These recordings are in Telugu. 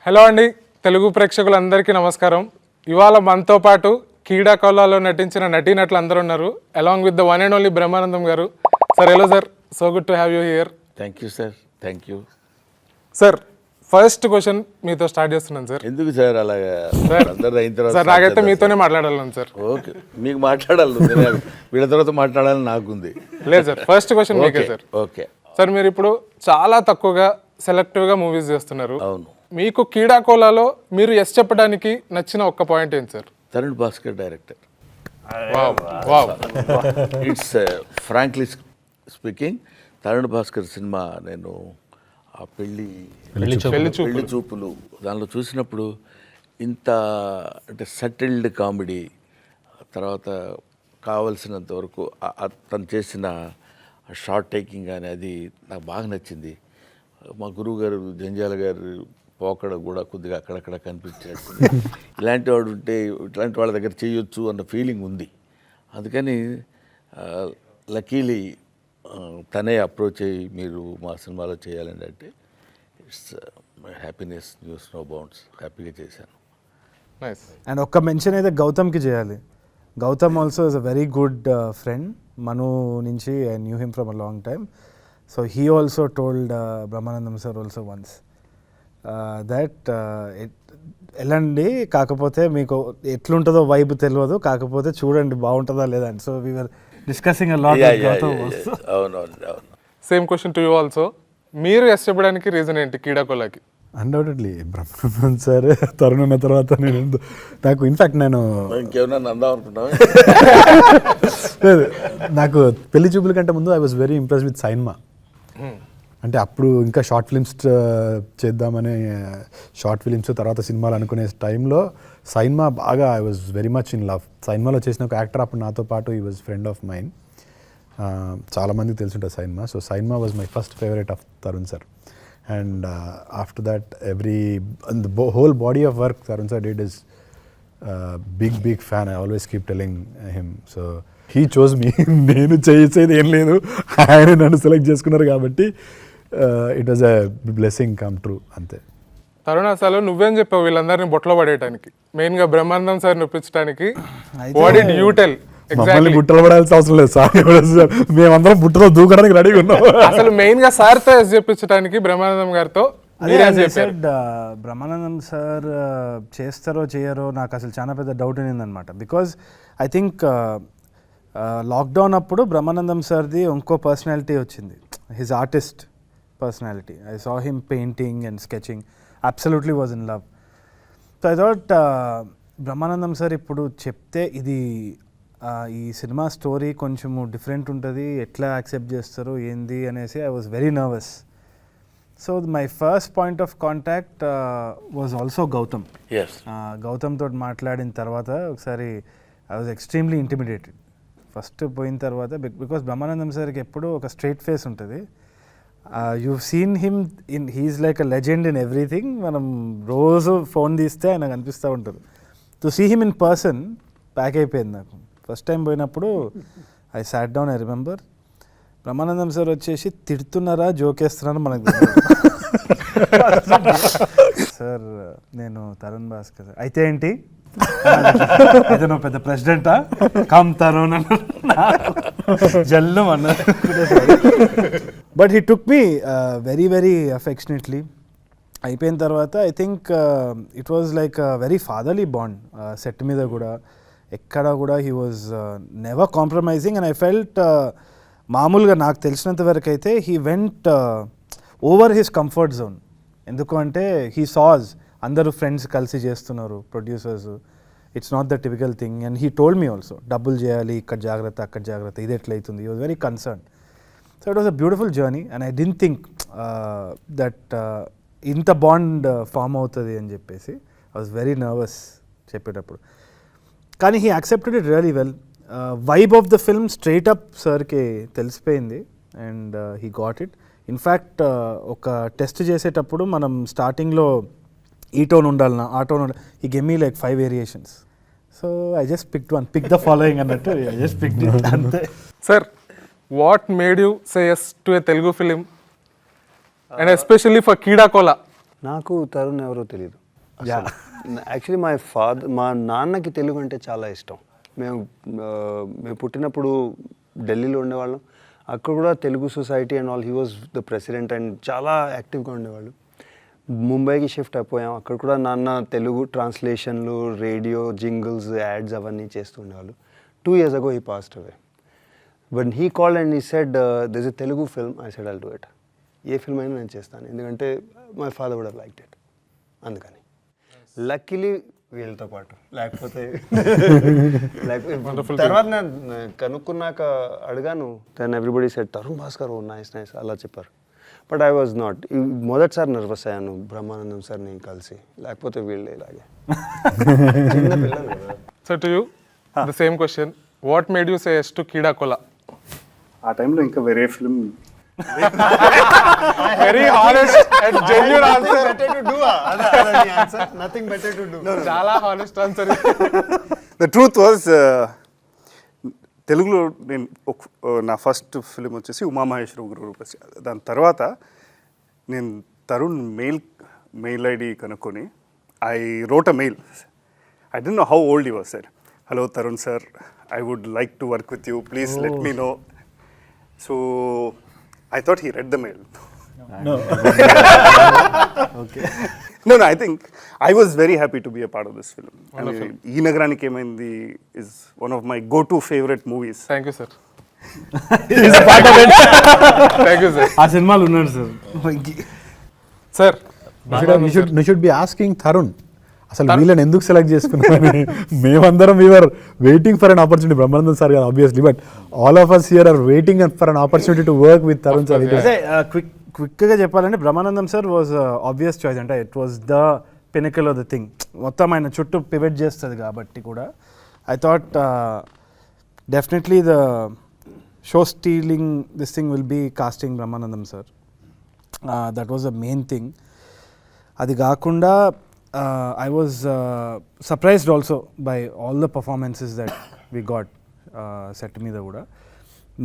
హలో అండి, తెలుగు ప్రేక్షకులందరికీ నమస్కారం. ఇవాళ మనతో పాటు కీడా కోలాలో నటించిన నటీనటులు అందరూ ఉన్నారు. Along with the one and only Brahmanandam garu. Sir hello sir, so good to have you here. Thank you sir, thank you sir. First question మీతో స్టార్ట్ చేస్తున్నాను సార్. ఎందుకు సార్ అలాగా అందరూ అయిన తర్వాత? సార్ నాకైతే మీతోనే మాట్లాడాలను సార్. ఓకే, మీకు మాట్లాడాలి, వీళ్ళ తర్వాత మాట్లాడాలని నాకుంది. లేదు సార్, ఫస్ట్ క్వశ్చన్ మీకే సార్. ఓకే సార్, మీరు ఇప్పుడు చాలా తక్కువగా సెలెక్టివ్గా మూవీస్ చేస్తున్నారు. అవును. మీకు కీడా కోలాలో మీరు ఎస్ చెప్పడానికి నచ్చిన ఒక్క పాయింట్ ఏంటి sir? Tarun Bhaskar director. It's frankly speaking, Tarun Bhaskar cinema నేను ఆ పెళ్లి చూపులు దానిలో చూసినప్పుడు ఇంత అంటే సెటిల్డ్ కామెడీ, తర్వాత కావలసినంత వరకు తను చేసిన షార్ట్ టేకింగ్ కానీ అది నాకు బాగా నచ్చింది. మా గురువు గారు జంజాల గారు పోకడ కూడా కొద్దిగా అక్కడక్కడ కనిపించినట్టు ఇలాంటి వాడు ఉంటే ఇట్లాంటి వాళ్ళ దగ్గర చేయొచ్చు అన్న ఫీలింగ్ ఉంది. అందుకని లక్కీలీ తనే అప్రోచ్ అయ్యి మీరు మా సినిమాలో చేయాలని అంటే it's happiness news no bounds, హ్యాపీగా చేశాను. అండ్ ఒక్క మెన్షన్ అయితే గౌతమ్కి చేయాలి. Gautam also is a very good friend. Manu నుంచి I knew him from a long time. So he also told Brahmanandam sir also once that వెళ్ళండి, కాకపోతే మీకు ఎట్లుంటుందో వైబ్ తెలియదు, కాకపోతే చూడండి బాగుంటుందా లేదా అని. So we are discussing a lot with Gautam also. అవునవును. Same question to you also. మీరు ఎస్ చెప్పడానికి రీజన్ ఏంటి కీడా కోలాకి? Undoubtedly Brahmanandam sir. తరుణ్ ఉన్న తర్వాత నాకు ఇన్ఫ్యాక్ట్ నేను ఇంకేమన్నా అందాం అనుకుంటావా? నాకు పెళ్లి చూపుల కంటే ముందు I was very impressed with Sainma. అంటే అప్పుడు ఇంకా షార్ట్ ఫిల్మ్స్ చేద్దామని షార్ట్ ఫిల్మ్స్ తర్వాత సినిమాలు అనుకునే టైంలో సైన్మా బాగా I was very much in love. సైన్మాలో చేసిన ఒక యాక్టర్ అప్పుడు నాతో పాటు ఈ వాజ్ ఫ్రెండ్ ఆఫ్ మైన్. చాలామందికి తెలుసుంటుంది Sainma. So Sainma was my first favourite of Tarun sir. And after that, the whole body of work Tarun sir did is big fan. I always keep telling him. So he chose me. నేను చేసేది ఏం లేదు, ఆయన నన్ను సెలెక్ట్ చేసుకున్నారు కాబట్టి it was a blessing come true అంతే. తరుణ్, అసలు నువ్వేం చెప్పావు వీళ్ళందరినీ బొట్లో పడేయడానికి, మెయిన్గా బ్రహ్మానందం సార్ నొప్పించడానికి? What did you tell? మమ్మల్ని బుట్టలు పడాల్సిన అవసరం లేదు సార్, మేమందరం బుట్టలో దూకడానికి రెడీగా ఉన్నాం. అసలు మెయిన్ గా సార్తో ఎస్ చెప్పించడానికి బ్రహ్మానందం గారితో బ్రహ్మానందం సార్ చేస్తారో చేయరో నాకు అసలు చాలా పెద్ద డౌట్ అయిందనమాట. బికాజ్ ఐ థింక్ లాక్డౌన్ అప్పుడు బ్రహ్మానందం సార్ది ఇంకో పర్సనాలిటీ వచ్చింది, his artist personality. I saw him painting and sketching, absolutely was in love. So I thought Brahmanandam sir ఇప్పుడు చెప్తే ఇది ఈ సినిమా స్టోరీ కొంచెము డిఫరెంట్ ఉంటుంది, ఎట్లా యాక్సెప్ట్ చేస్తారో ఏంది అనేసి I was very nervous. So my first point of contact was also Gautam. Gautam తోటి మాట్లాడిన తర్వాత ఒకసారి I was extremely intimidated first పోయిన తర్వాత. బికాస్ బ్రహ్మానందం సార్కి ఎప్పుడు ఒక స్ట్రైట్ ఫేస్ ఉంటుంది. you've seen him he's like a legend in everything. మనం రోజు ఫోన్ తీస్తే ఆయన కనిపిస్తూ ఉంటారు. To see him in person pack అయిపోయింది నాకు. ఫస్ట్ టైం పోయినప్పుడు I sat down, I remember Brahmanandam sir వచ్చేసి తిడుతున్నారా జోకేస్తున్నారా మనకు సార్ నేను తరుణ్ భాస్కర్ సార్ అయితే ఏంటి అయితే నువ్వు పెద్ద ప్రెసిడెంటా కమ్ తరుణ్ జల్లు అన్న. But he took me very very affectionately. అయిపోయిన తర్వాత I think it was like very fatherly bond. Set మీద కూడా ఎక్కడ కూడా he was never compromising. And I felt మామూలుగా నాకు తెలిసినంత వరకు అయితే he went over his comfort zone. ఎందుకు అంటే హీ సాజ్ అందరూ ఫ్రెండ్స్ కలిసి చేస్తున్నారు, producers, it's not the typical thing. And he told me also డబ్బులు చేయాలి, ఇక్కడ జాగ్రత్త అక్కడ జాగ్రత్త, ఇది ఎట్లయితుంది. He was very concern. So it was a beautiful journey. And I didn't think that ఇంత బాండ్ ఫామ్ అవుతుంది అని చెప్పేసి ఐ వాజ్ వెరీ నర్వస్ చెప్పేటప్పుడు. కానీ he accepted it really well. Vibe of the film straight up సార్కి తెలిసిపోయింది and he got it. In fact ఒక టెస్ట్ చేసేటప్పుడు మనం స్టార్టింగ్లో ఈ టోన్ ఉండాలన్నా ఆ టోన్ ఉండాలి, he gave me like 5 variations. So I just picked one, pick the following అన్నట్టు ఐ జస్ట్ పిక్డ్ ఇట్ అంతే. Sir, what made you say yes to a Telugu film and especially for Keedaa Kola? నాకు తరుణ్ ఎవరో తెలియదు. యాక్చువల్లీ మా నాన్నకి తెలుగు అంటే చాలా ఇష్టం. మేము పుట్టినప్పుడు ఢిల్లీలో ఉండేవాళ్ళం. అక్కడ కూడా Telugu society and all, he was the president and చాలా యాక్టివ్గా ఉండేవాళ్ళు. ముంబైకి షిఫ్ట్ అయిపోయాం. అక్కడ కూడా నాన్న తెలుగు ట్రాన్స్లేషన్లు, రేడియో జింగిల్స్, యాడ్స్ అవన్నీ చేస్తూ ఉండేవాళ్ళు. 2 years ago he passed away. When he called and he said, there's a Telugu film, I said, I'll do it. ఏ ఫిల్మ్ అయినా నేను చేస్తాను, ఎందుకంటే my father would have liked it. అందుకని లక్కీలీ వీళ్ళతో పాటు, లేకపోతే తర్వాత నేను కనుక్కున్నాక అడిగాను, then everybody said Tarun Bhaskar, oh nice nice అలా చెప్పారు. But I was not. మొదటిసారి నర్వస్ అయ్యాను బ్రహ్మానందం సార్ని కలిసి, లేకపోతే వీళ్ళు ఇలాగే చిన్న పిల్లలు కదా. So to you the same question, what made you say yes to Keedaa Kola? ఆ టైంలో ఇంకా వేరే film very honest and genuine answer. Nothing better to do. చాలా honest answer. The truth was, తెలుగులో నేను నా ఫస్ట్ ఫిలిం వచ్చేసి ఉమామహేశ్వర గురురూపసి. దాని తర్వాత నేను తరుణ్ మెయిల్ ఐడి కనుక్కొని I wrote a mail. I don't know how old you was. Sir, hello Tarun sir, I would like to work with you. Please let me know. So I thought he read the mail. No. Okay. No, I think I was very happy to be a part of this film. Ee Nagaraniki Emaindi is one of my go-to favorite movies. Thank you, sir. He's a part of it. Thank you, sir. ఆ సినిమాలు ఉన్నాడు sir. Sir, you should be asking Tarun. అసలు వీళ్ళని ఎందుకు సెలెక్ట్ చేసుకున్నామని మేమందరం we are waiting for an opportunity. Brahmanandam sir garu obviously, but all of us here are waiting for an opportunity to work with Tarun sir. క్విక్గా చెప్పాలంటే Brahmanandam sir was obvious choice. అంటే it was the pinnacle of the thing. మొత్తం ఆయన చుట్టూ పివెట్ చేస్తుంది కాబట్టి కూడా I thought definitely the show stealing this thing will be casting Brahmanandam sir. That was the main thing. అది కాకుండా I was surprised also by all the performances that we got set మీద కూడా.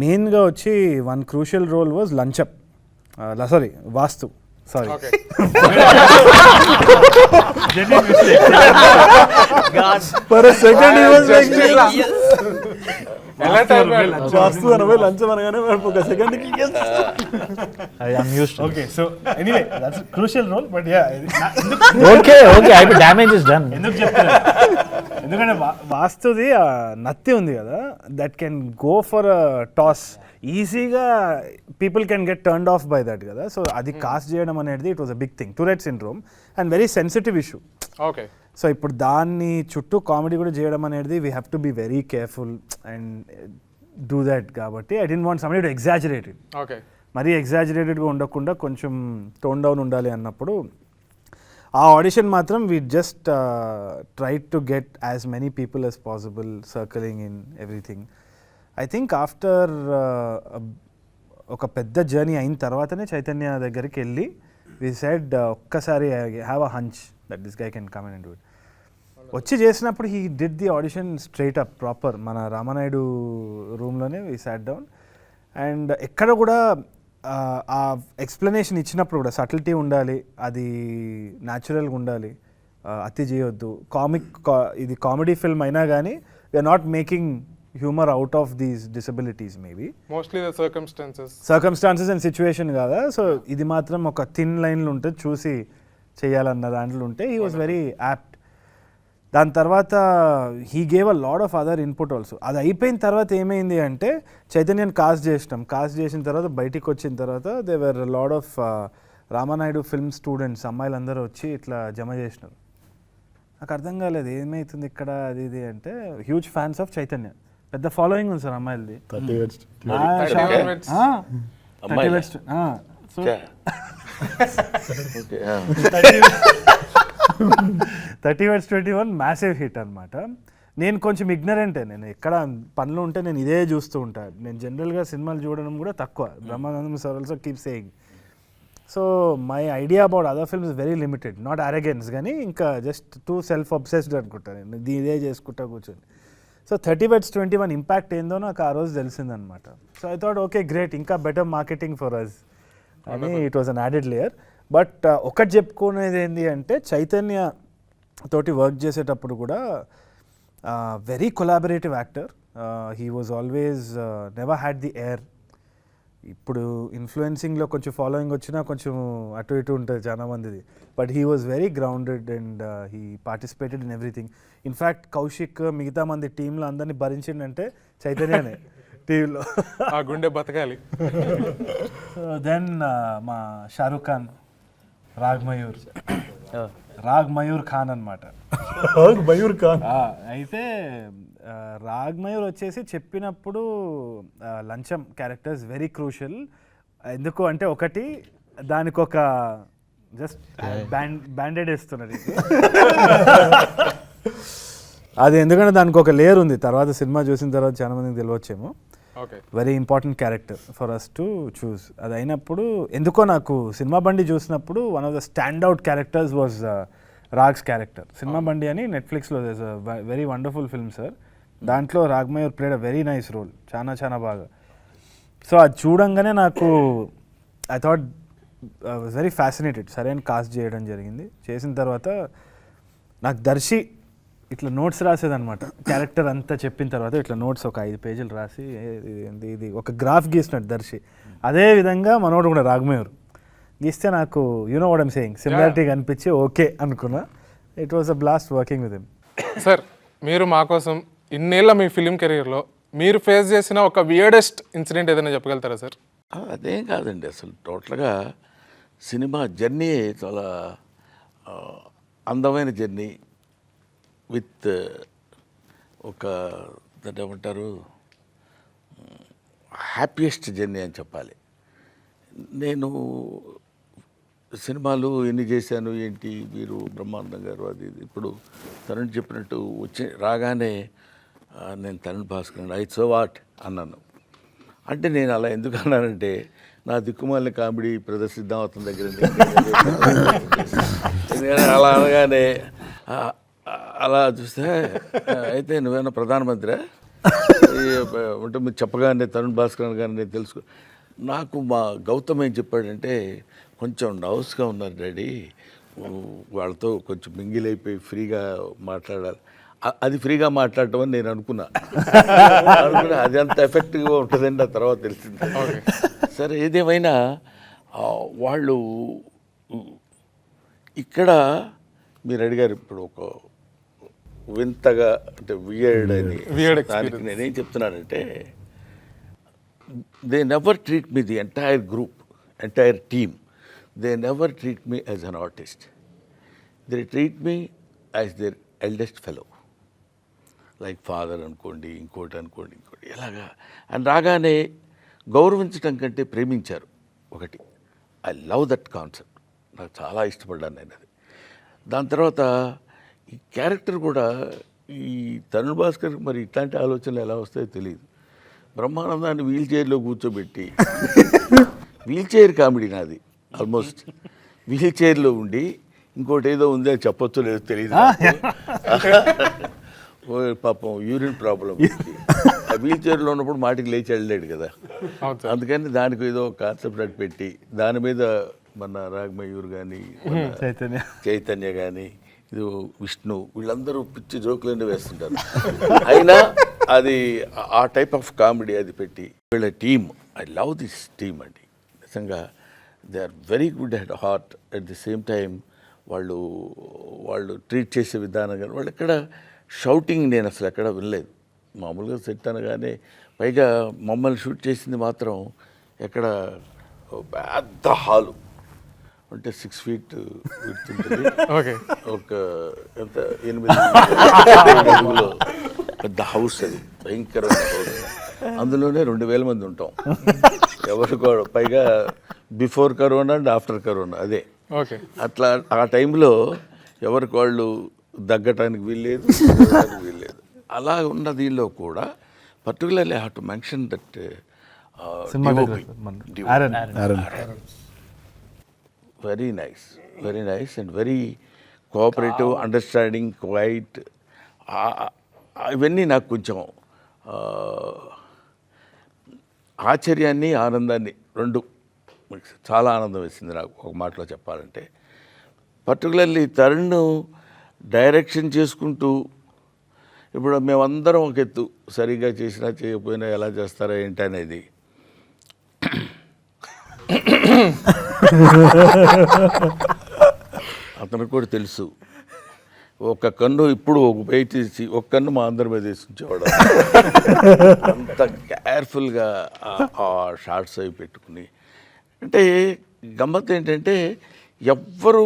మెయిన్గా వచ్చి వన్ క్రూషియల్ రోల్ వాజ్ లంచప్, sorry Vaasthu, sorry For a second he was like Vaasthu అనవే లంచం అనగానే ఒక second. I am used to. Okay, so anyway that's crucial role. But yeah, Okay, I mean damage is done. ఎందుకు చెప్తాను, ఎందుకంటే వాస్తుది నత్తి ఉంది కదా, that can go for a toss ఈజీగా. People can get turned off by that కదా. సో అది కాస్ట్ చేయడం అనేది it was a big thing. Tourette syndrome and very sensitive issue. Okay. So ఇప్పుడు దాన్ని చుట్టూ కామెడీ కూడా చేయడం అనేది we have to be very careful and do that. కాబట్టి I don't want somebody to exaggerate it. Okay. మరీ ఎగ్జాజరేటెడ్గా ఉండకుండా కొంచెం టోన్ డౌన్ ఉండాలి అన్నప్పుడు ఆ ఆడిషన్ మాత్రం we just try to get as many people as possible circling in everything. I think after ఒక పెద్ద జర్నీ అయిన తర్వాతనే చైతన్య దగ్గరికి వెళ్ళి వి సెడ్ ఒక్కసారి have a hunch that this guy can come and do it. వచ్చి చేసినప్పుడు he did the audition straight up proper మన రామానాయుడు రూమ్లోనే వి సాట్ డౌన్. అండ్ ఎక్కడ కూడా ఆ ఎక్స్ప్లెనేషన్ ఇచ్చినప్పుడు కూడా సటిల్టీ ఉండాలి, అది న్యాచురల్గా ఉండాలి, అతి చేయొద్దు. ఇది కామెడీ ఫిల్మ్ అయినా కానీ we're not making humour out of these disabilities. Maybe mostly the circumstances and situation కదా. సో ఇది మాత్రం ఒక థిన్ లైన్లు ఉంటుంది, చూసి చేయాలన్న దాంట్లో ఉంటే హీ వాజ్ వెరీ యాప్ట్. దాని తర్వాత he gave a lot of other input also. అది అయిపోయిన తర్వాత ఏమైంది అంటే చైతన్యని కాస్ట్ చేసిన తర్వాత బయటికి వచ్చిన తర్వాత they were lot of Ramanaidu film students అమ్మాయిలందరూ వచ్చి ఇట్లా జమ చేసినారు. నాకు అర్థం కాలేదు ఏమవుతుంది ఇక్కడ అది ఇది అంటే. హ్యూజ్ ఫ్యాన్స్ ఆఫ్ చైతన్య, పెద్ద ఫాలోయింగ్ ఉంది సార్ అమ్మాయిలది. 30 Words 21 మ్యాసివ్ హిట్ అనమాట. నేను కొంచెం ఇగ్నరెంటే, నేను ఎక్కడ పనులు ఉంటే నేను ఇదే చూస్తూ ఉంటాను. నేను జనరల్గా సినిమాలు చూడడం కూడా తక్కువ. Brahmanandam sir also keep saying. So my idea about other films very limited, not arrogance కానీ ఇంకా జస్ట్ టూ సెల్ఫ్ అబ్సెస్డ్ అనుకుంటాను నేను, ఇదే చేసుకుంటా కూర్చొని. సో 30 Words 21 ఇంపాక్ట్ ఏందో నాకు ఆ రోజు తెలిసిందనమాట. So I thought okay great, ఇంకా బెటర్ మార్కెటింగ్ ఫర్ అస్ అని. It was an added layer. But ఒకటి చెప్పుకునేది ఏంటి అంటే చైతన్య తోటి వర్క్ చేసేటప్పుడు కూడా very collaborative actor. He was always never had the air. ఇప్పుడు ఇన్ఫ్లుయెన్సింగ్లో కొంచెం ఫాలోయింగ్ వచ్చినా కొంచెం అటు ఇటు ఉంటుంది చాలా మందిది, but he was very grounded and he participated in everything. In fact Kaushik మిగతా మంది టీంలో అందరినీ భరించిండంటే చైతన్యనే టీంలో. ఆ గుండె బతకాలి. దెన్ మా షారూక్ ఖాన్, రాగ్ మయూర్ ఖాన్ అనమాట. మయూర్ ఖాన్ అయితే రాగ్ మయూర్ వచ్చేసి చెప్పినప్పుడు లంచం క్యారెక్టర్స్ వెరీ క్రూషియల్. ఎందుకు అంటే ఒకటి దానికి ఒక జస్ట్ బ్యాండెడ్ వేస్తున్నది అది, ఎందుకంటే దానికి ఒక లేయర్ ఉంది. తర్వాత సినిమా చూసిన తర్వాత చాలా మందికి తెలియవచ్చేమో. Very important character for us to choose. అది అయినప్పుడు ఎందుకో నాకు సినిమా బండి చూసినప్పుడు one of the stand out characters was Rag's character. Cinema Bandi అని నెట్ఫ్లిక్స్లో వెరీ వండర్ఫుల్ ఫిల్మ్ సార్. దాంట్లో Rag Mayur played a very nice role, చాలా చాలా బాగా. సో అది చూడంగానే నాకు I thought was very fascinated. సరైన కాస్ట్ చేయడం జరిగింది. చేసిన తర్వాత నాకు దర్శి ఇట్లా నోట్స్ రాసేదనమాట. క్యారెక్టర్ అంతా చెప్పిన తర్వాత ఇట్లా నోట్స్ ఒక 5 పేజీలు రాసి ఇది ఒక గ్రాఫ్ గీసినట్టు దర్శి. అదే విధంగా మనోడు కూడా రాగ్మయూర్ గీస్తే నాకు you know what I'm saying similarity కనిపించి ఓకే అనుకున్నా. It was a blast working with him. Sir, మీరు మా కోసం ఇన్నేళ్ళ మీ ఫిలిం కెరీర్లో మీరు ఫేస్ చేసిన ఒక వియర్డెస్ట్ ఇన్సిడెంట్ ఏదైనా చెప్పగలుగుతారా సార్? అదేం కాదండి, అసలు టోటల్గా సినిమా జర్నీ చాలా అందమైన జర్నీ విత్ ఒక దాన్ని ఏమంటారు హ్యాపీయెస్ట్ జర్నీ అని చెప్పాలి. నేను సినిమాలు ఎన్ని చేశాను ఏంటి, మీరు బ్రహ్మానందం గారు అది ఇప్పుడు తరుణ్ చెప్పినట్టు రాగానే నేను తరుణ్ భాస్కర్ సో వాట్ అన్నాను. అంటే నేను అలా ఎందుకు అన్నానంటే నా దిక్కుమాలిన కామెడీ ప్రదర్శిద్దాం అతని దగ్గర. అలా అనగానే అలా చూస్తే అయితే నువ్వేనా ప్రధానమంత్రి అంటే మీరు చెప్పగానే తరుణ్ భాస్కర్ గారిని నేను తెలుసుకో. నాకు మా గౌతమ్ ఏం చెప్పాడంటే కొంచెం నర్వస్గా ఉన్నారు డాడీ, వాళ్ళతో కొంచెం మింగిల్ అయిపోయి ఫ్రీగా మాట్లాడాలి. అది ఫ్రీగా మాట్లాడటం అని నేను అనుకున్నా. అది అంత ఎఫెక్టివ్గా ఉంటుందని నా తర్వాత తెలిసింది. సరే, ఏదేమైనా వాళ్ళు ఇక్కడ మీరు అడిగారు ఇప్పుడు ఒక వింతగా అంటే వియర్డ్ అని, దానికి నేనేం చెప్తున్నానంటే they never treat me the entire group, entire team, they never treat me as an artist. They treat me as their eldest fellow, like father అనుకోండి, ఇంకోటి అనుకోండి, ఇంకోటి ఎలాగా. అండ్ రాగానే గౌరవించడం కంటే ప్రేమించారు ఒకటి. ఐ లవ్ దట్ కాన్సెప్ట్, నాకు చాలా ఇష్టపడ్డాను నేను అది. దాని తర్వాత ఈ క్యారెక్టర్ కూడా ఈ తరుణ్ భాస్కర్ మరి ఇట్లాంటి ఆలోచనలు ఎలా వస్తాయో తెలియదు. బ్రహ్మానందాన్ని వీల్ చైర్లో కూర్చోబెట్టి వీల్ చైర్ కామెడీ నాది ఆల్మోస్ట్. వీల్ చైర్లో ఉండి ఇంకోటి ఏదో ఉంది అని చెప్పొచ్చో లేదో తెలియదు. పాపం యూరిన్ ప్రాబ్లం, ఆ వీల్ చైర్లో ఉన్నప్పుడు మాటికి లేచి వెళ్ళలేడు కదా, అందుకని దానికి ఏదో కాన్సెప్ట్ అటు పెట్టి దాని మీద మన రాగమయూర్ కానీ చైతన్య కానీ ఇది విష్ణు వీళ్ళందరూ పిచ్చి జోకులన్నీ వేస్తుంటారు. అయినా అది ఆ టైప్ ఆఫ్ కామెడీ అది పెట్టి వీళ్ళ team, I love this team అండి నిజంగా. They are very good at heart. At the same time వాళ్ళు ట్రీట్ చేసే విధానం కానీ వాళ్ళు ఎక్కడ షౌటింగ్ నేను అసలు ఎక్కడ వినలేదు. మామూలుగా సెట్ అనగానే, పైగా మమ్మల్ని షూట్ చేసింది మాత్రం ఎక్కడ పెద్ద హాలు అంటే 6 feet ఉంటుంది, ఒక ఎంత 8 అడుగులో పెద్ద హౌస్, అది భయంకరమైన హౌస్. అందులోనే 2000 మంది ఉంటాం ఎవరు కూడా, పైగా before corona and after corona అదే. అట్లా ఆ టైంలో ఎవరికి వాళ్ళు దగ్గటానికి వీల్లేదు, వీల్లేదు. అలా ఉన్న దీనిలో కూడా particularly I have to mention that very nice and very cooperative, understanding, quiet. ఇవన్నీ నాకు కొంచెం ఆశ్చర్యాన్ని ఆనందాన్ని రెండు చాలా ఆనందం వేసింది నాకు ఒక మాటలో చెప్పాలంటే. పర్టికులర్లీ తరుణ్ డైరెక్షన్ చేసుకుంటూ, ఇప్పుడు మేమందరం ఒక ఎత్తు, సరిగ్గా చేసినా చేయకపోయినా ఎలా చేస్తారా ఏంటి అనేది అతనికి కూడా తెలుసు. ఒక కన్ను ఇప్పుడు బయట తీసి ఒక కన్ను మా అందరి మీద వేసి ఉంచేవాడు. అంత కేర్ఫుల్గా ఆ షార్ట్స్ అవి పెట్టుకుని. అంటే గమ్మత్ ఏంటంటే ఎవ్వరు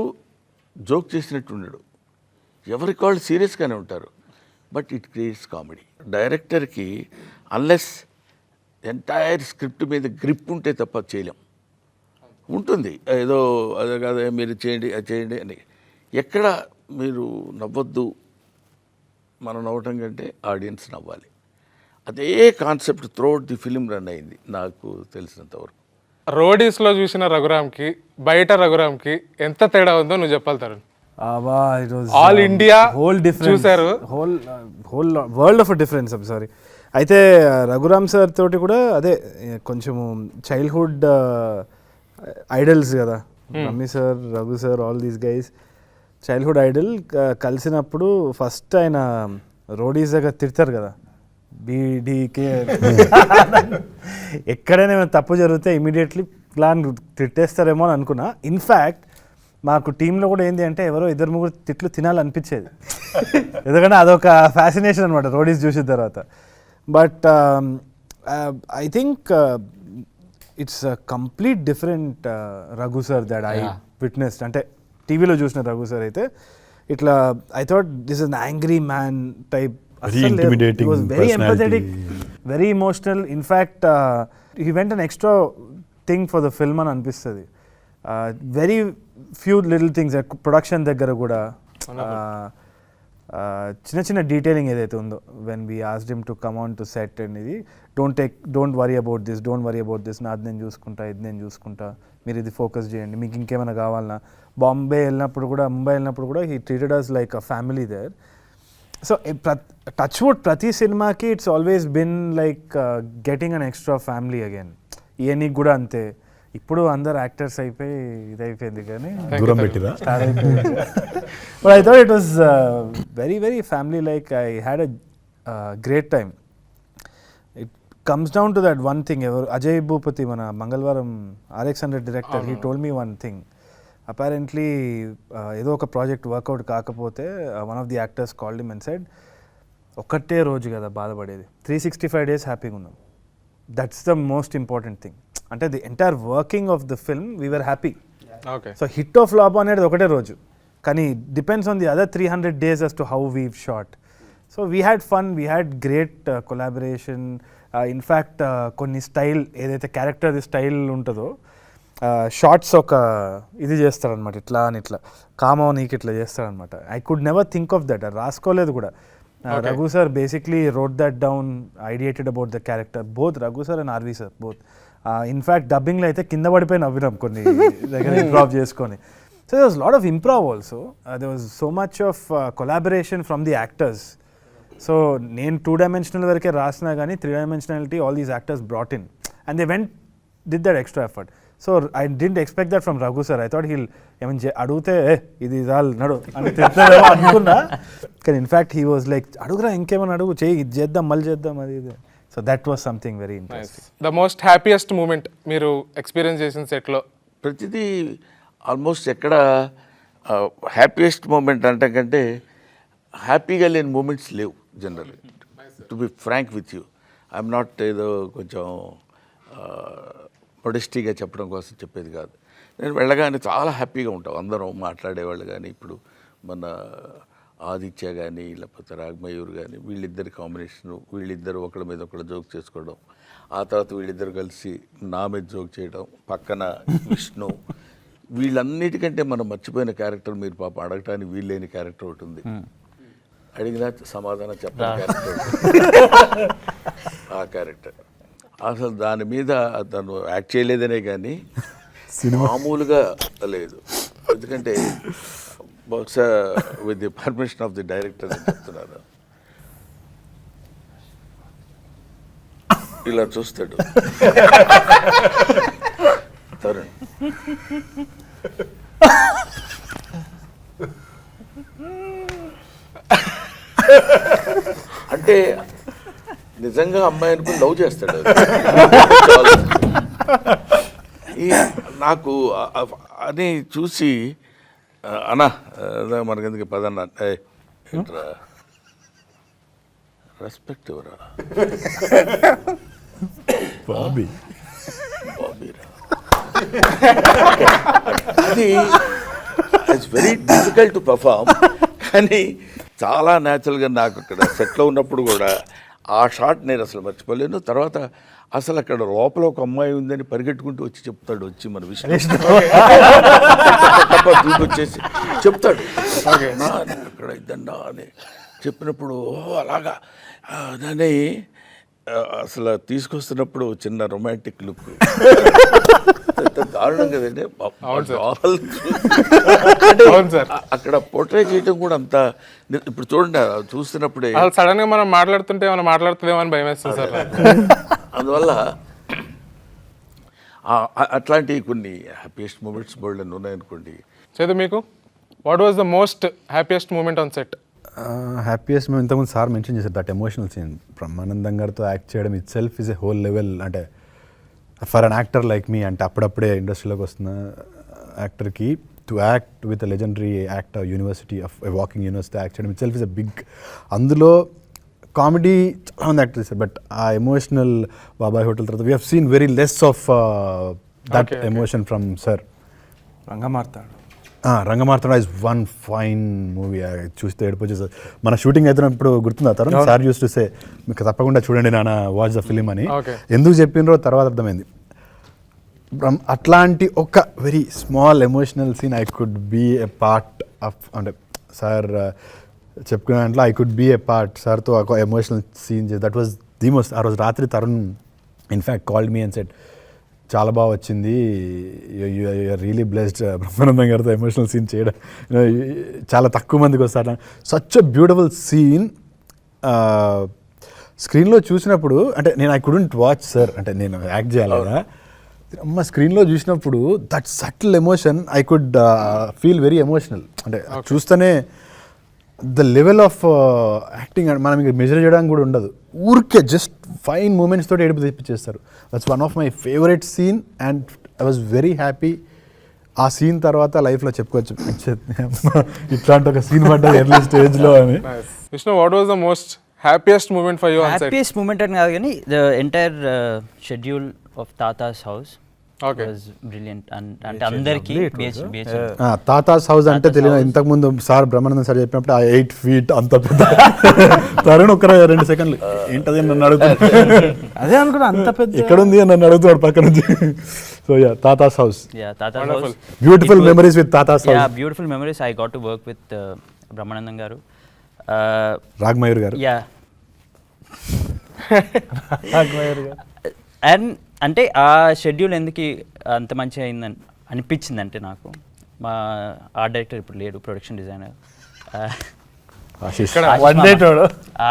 జోక్ చేసినట్టు ఉండడు, ఎవరికి వాళ్ళు సీరియస్గానే ఉంటారు. But it creates comedy. డైరెక్టర్కి అన్లెస్ ఎంటైర్ స్క్రిప్ట్ మీద గ్రిప్ ఉంటే తప్ప చేయలేం. ఉంటుంది ఏదో అదే కాదు మీరు చేయండి అది చేయండి అని. ఎక్కడ మీరు నవ్వద్దు, మనం నవ్వటం కంటే ఆడియన్స్ నవ్వాలి. అదే concept throughout the film run అయింది నాకు తెలిసినంతవరకు. రోడీస్లో చూసిన రఘురామ్కి బయట రఘురామ్కి ఎంత తేడా ఉందో నువ్వు చెప్పాలి Tarun. All India whole difference చూసారు, whole world of difference. I'm sorry. అయితే రఘురామ్ సార్ తోటి కూడా అదే కొంచెము చైల్డ్హుడ్ ఐడల్స్ కదా, mummy sir, Raghu sir, all these guys childhood idol. కలిసినప్పుడు ఫస్ట్ ఆయన రోడీస్ దగ్గర తిడతారు కదా, బీడీకే ఎక్కడైనా ఏమైనా తప్పు జరిగితే ఇమీడియట్లీ ప్లాన్ తిట్టేస్తారేమో అని అనుకున్నా. ఇన్ఫ్యాక్ట్ మాకు టీంలో కూడా ఏంటి అంటే ఎవరో 2-3 తిట్లు తినాలనిపించేది, ఎందుకంటే అదొక ఫ్యాసినేషన్ అనమాట రోడీస్ చూసిన తర్వాత. But I think it's complete different Raghu sir that I witnessed. అంటే టీవీలో చూసిన రఘు సార్ అయితే ఇట్లా I thought this is an angry man type. intimidating was very personality. Empathetic, very emotional. In fact he went an extra thing for the film అని అనిపిస్తుంది. Very few little things production దగ్గర కూడా చిన్న చిన్న డీటెయిలింగ్ ఏదైతే ఉందో, when we asked him to come on to set and ఇది డోంట్ వరీ అబౌట్ దిస్, నాది నేను చూసుకుంటా, ఇది నేను చూసుకుంటా, మీరు ఇది ఫోకస్ చేయండి, మీకు ఇంకేమైనా కావాలన్నా. ముంబై వెళ్ళినప్పుడు కూడా he treated us like a family there. So touch wood ప్రతి సినిమాకి it's always been like getting an extra family again. ఈయనకి కూడా అంతే. ఇప్పుడు అందరు యాక్టర్స్ అయిపోయి ఇదైపోయింది కానీ దూరం పెట్టిరా. But I thought it was very very family like. I had a great time. It comes down to that one thing. ఎవరు అజయ్ భూపతి మన Mangalavaaram RX100 director, he told me one thing. Apparently ఏదో ఒక ప్రాజెక్ట్ వర్కౌట్ కాకపోతే one of the actors called him and said, ఒక్కటే రోజు కదా బాధపడేది, 365 days హ్యాపీగా ఉన్నాం. That's the most important thing. అంటే the entire working of the film we were happy. So hit of flop అనేది ఒకటే రోజు, కానీ depends on the other 300 days as to how we've shot. So we had fun, we had great collaboration. In fact కొన్ని స్టైల్ ఏదైతే క్యారెక్టర్ స్టైల్ ఉంటుందో, షార్ట్స్ ఒక ఇది చేస్తారనమాట, ఇట్లా అని ఇట్లా కామో నీకు ఇట్లా చేస్తారనమాట. I could never think of that, రాసుకోలేదు కూడా. Raghu sir basically wrote that down, ideated about the character, both Raghu sir and RV sir both. In fact డబ్బింగ్లో అయితే కింద పడిపోయి నవ్వినాం కొన్ని దగ్గర ఇంప్రావ్ చేసుకొని. So there was a lot of improv also. There was so much of collaboration from the actors. So నేను 2-dimensional వరకే రాసినా కానీ 3-dimensionality all these actors brought in and they did that extra effort. So I didn't expect that from Raghu sir. I thought he'll ఏమని అడిగితే ఇది చాలు నడు అని తిడతాడేమో అనుకున్నా, కానీ ఇన్ఫ్యాక్ట్ హీ వాజ్ లైక్ అడుగురా ఇంకేమైనా అడుగు, చేయి ఇది చేద్దాం మళ్ళీ చేద్దాం అది ఇది. So that was something very interesting. The most happiest moment మీరు ఎక్స్పీరియన్స్ చేసిన సెట్లో? ప్రతిదీ ఆల్మోస్ట్ ఎక్కడ హ్యాపీయెస్ట్ మూమెంట్ అంటే కంటే హ్యాపీగా లేని మూమెంట్స్ లేవు generally. To be frank with you, I'm not ఏదో కొంచెం మొడెస్టీగా చెప్పడం కోసం చెప్పేది కాదు. నేను వెళ్ళగానే చాలా హ్యాపీగా ఉంటాం, అందరం మాట్లాడేవాళ్ళు. కానీ ఇప్పుడు మన ఆదిత్య కానీ లేకపోతే రాగమయూర్ కానీ వీళ్ళిద్దరి కాంబినేషను, వీళ్ళిద్దరు ఒకళ్ళ మీద ఒకళ్ళు జోక్ చేసుకోవడం, ఆ తర్వాత వీళ్ళిద్దరు కలిసి నా మీద జోక్ చేయడం, పక్కన విష్ణు, వీళ్ళన్నిటికంటే మనం మర్చిపోయిన క్యారెక్టర్ మీరు పాప అడగటానికి వీల్లేని క్యారెక్టర్ ఒకటి ఉంది, అడిగినా సమాధానం చెప్పని క్యారెక్టర్ ఆ క్యారెక్టర్. అసలు దాని మీద తను యాక్ట్ చేయలేదనే కానీ మామూలుగా లేదు. ఎందుకంటే బహుశా with the permission of the director అని చెప్తున్నారు. ఇలా చూస్తాడు తరుణ్, అంటే నిజంగా అమ్మాయి అనుకుని లవ్ చేస్తాడు. నాకు అని చూసి అన్నా మనకెందుకు పదన్నా రెస్పెక్ట్ ఎవరా బాబీ అది it's very difficult to perform. కానీ చాలా న్యాచురల్గా నాకు అక్కడ సెట్లో ఉన్నప్పుడు కూడా ఆ షాట్ నేను అసలు మర్చిపోలేను. తర్వాత అసలు అక్కడ లోపల ఒక అమ్మాయి ఉందని పరిగెట్టుకుంటూ వచ్చి చెప్తాడు, వచ్చి మన విషయం వచ్చేసి చెప్తాడు అక్కడ ఇద్దన్నా అని చెప్పినప్పుడు అలాగా దాన్ని అసలు తీసుకొస్తున్నప్పుడు చిన్న రొమాంటిక్ లుక్ దారుణం కదండి. అక్కడ పోర్ట్రే చేయడం కూడా అంత ఇప్పుడు చూడండి చూస్తున్నప్పుడే సడన్ గా మనం మాట్లాడుతుంటే మనం మాట్లాడుతుందేమో అని భయం వేస్తుంది సార్. అందువల్ల అట్లాంటి కొన్ని హ్యాపీయెస్ట్ మూమెంట్స్ బోల్డ్ అని ఉన్నాయనుకోండి. చేదు మీకు what was the most happiest moment on set? Happiest మేము ఇంతకుముందు సార్ మెన్షన్ చేశారు దట్ ఎమోషనల్ సీన్. బ్రహ్మానందం గారితో యాక్ట్ చేయడం itself is a whole level. అంటే for an actor like me, అంటే అప్పుడప్పుడే ఇండస్ట్రీలోకి వస్తున్న యాక్టర్కి to act with a legendary actor university of walking university act చేయడం itself is a big. అందులో కామెడీ చాలా మంది యాక్టర్ చేశారు, బట్ ఆ ఎమోషనల్ బాబాయ్ హోటల్ తర్వాత we have seen very less of that emotion from sir. Rangamarthanda is one fine movie. చూస్తే ఏడిపోచేసారు. మన షూటింగ్ అవుతున్నప్పుడు గుర్తుందా Tarun sir use to say మీకు తప్పకుండా చూడండి నాన్న వాచ్ ద ఫిలిం అని. ఎందుకు చెప్పినరో తర్వాత అర్థమైంది. అట్లాంటి ఒక very small emotional scene I could be a part of. అంటే సార్ చెప్పుకునే దాంట్లో I could be a part. సార్తో ఒక emotional scene that was the most. ఆ రోజు రాత్రి Tarun in fact called me and said చాలా బాగా వచ్చింది, యూఆర్ రియలీ బ్లెస్డ్ బ్రహ్మానందం గారితో ఎమోషనల్ సీన్ చేయడం. చాలా తక్కువ మందికి వస్తారు. Such a beautiful scene. స్క్రీన్లో చూసినప్పుడు అంటే నేను ఐ కుడెంట్ వాచ్ సార్, అంటే నేను యాక్ట్ చేయాలి కదా, అమ్మ స్క్రీన్లో చూసినప్పుడు that subtle emotion I could feel very emotional. అంటే చూస్తేనే ద లెవెల్ ఆఫ్ యాక్టింగ్ మనం ఇంకా మెజర్ చేయడానికి కూడా ఉండదు. ఊరికే జస్ట్ ఫైన్ మూమెంట్స్ తోటి ఏడుపు తెప్పించేస్తారు. That's one of my favourite scene and I was very happy. ఆ సీన్ తర్వాత లైఫ్లో చెప్పుకోవచ్చు ఇట్లాంటి ఒక సీన్ పడ్డది ఎర్లీ స్టేజ్లో అని. Vishnu, what was the most happiest moment for you on set? Happiest moment అని కాదు కానీ ద ఎంటైర్ షెడ్యూల్ ఆఫ్ తాతాస్ హౌస్ వాజ్ బ్రిలియంట్. అంటే అందరికీ తాతాస్ హౌస్ అంటే తెలియదు. ఇంతకుముందు సార్ బ్రహ్మానందం సార్ చెప్పినప్పుడు ఆ 8 feet అంత పెద్ద తరుణ్ ఒక 2 సెకండ్లు ఏంటది నన్ను అడుగుతాడు. అదే అనుకున్నా అంత పెద్ద ఎక్కడుంది అని నన్ను అడుగుతాడు పక్క నుంచి. సో యా తాతాస్ హౌస్, బ్యూటిఫుల్ మెమరీస్ విత్ తాతాస్ house. Beautiful memories. I got to work with Brahmanandam garu, Ragmayur గారు. యా అండ్ అంటే ఆ షెడ్యూల్ ఎందుకు అంత మంచిగా అయిందని అనిపించింది అంటే నాకు మా ఆర్ట్ డైరెక్టర్ ఇప్పుడు లేడు, ప్రొడక్షన్ డిజైనర్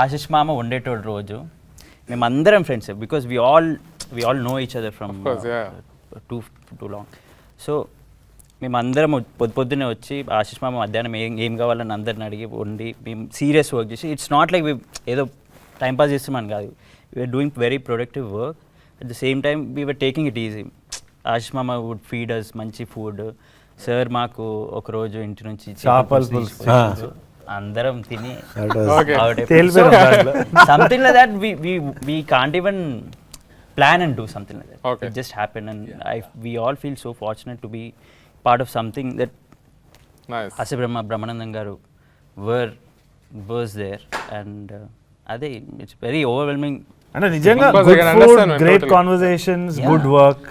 ఆశిష్ మామ ఉండేటోడు. రోజు మేమందరం friends because we all know each other from too long. So మేమందరం పొద్దున్నే వచ్చి ఆశిష్ మామ మధ్యాహ్నం ఏం కావాలని అందరిని అడిగి వండి మేము సీరియస్ వర్క్ చేసి, ఇట్స్ నాట్ లైక్ ఏదో టైంపాస్ చేస్తామని కాదు, we're doing very productive work. At the same time, we were taking it easy. Ashish Mama would feed us మంచి ఫుడ్. సార్ మాకు ఒక రోజు ఇంటి నుంచి చేపల పులుసు అందరం తిని something like that we can't even plan and do something like that. It just happened and we all feel so fortunate to be part of something that Ase Brahmanandam garu was there and అదే it's very overwhelming. అంటే నిజంగా గ్రేట్ కాన్వర్సేషన్స్, గుడ్ వర్క్.